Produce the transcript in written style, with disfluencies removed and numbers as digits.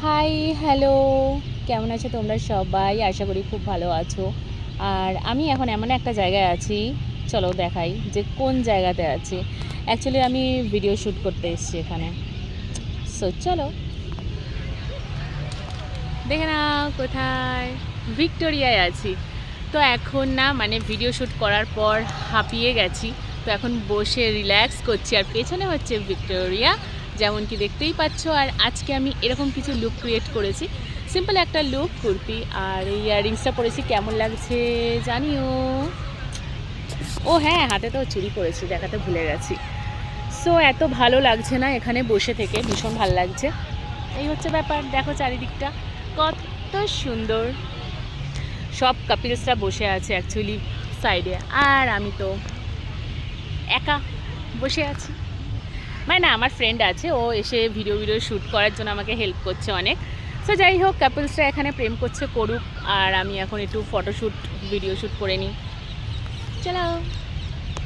High, hello, কেমন আছো তোমরা সবাই? আশা করি খুব ভালো আছো। আর আমি এখন এমন একটা জায়গায় আছি, চলো দেখাই যে কোন জায়গাতে আছি। অ্যাকচুয়ালি আমি ভিডিও শ্যুট করতে এসেছি এখানে। সো চলো দেখে নাও কোথায়। ভিক্টোরিয়ায় আছি। তো এখন না মানে ভিডিও শ্যুট করার পর হাঁপিয়ে গেছি। তো এখন বসে রিল্যাক্স করছি, আর পেছনে হচ্ছে ভিক্টোরিয়া, যেমন কি দেখতেই পাচ্ছ। আর আজকে আমি এরকম কিছু লুক ক্রিয়েট করেছি, সিম্পল একটা লুক, কুর্তি আর এই ইয়াররিংসটা পরেছি। কেমন লাগছে জানিও। ও হ্যাঁ, হাতে তো চুড়ি পরেছি, দেখাতে ভুলে গেছি। সো এত ভালো লাগছে না এখানে বসে থেকে, ভীষণ ভালো লাগছে। এই হচ্ছে ব্যাপার, দেখো চারিদিকটা কত সুন্দর। সব কাপিলসরা বসে আছে অ্যাকচুয়ালি সাইডে, আর আমি তো একা বসে আছি। মানে না, আমার ফ্রেন্ড আছে, ও এসে ভিডিও শ্যুট করার জন্য আমাকে হেল্প করছে অনেক। সো যাই হোক, কাপলসরা এখানে প্রেম করছে, করুক, আর আমি এখন একটু ফটোশ্যুট ভিডিও শ্যুট করে নিই। চলো।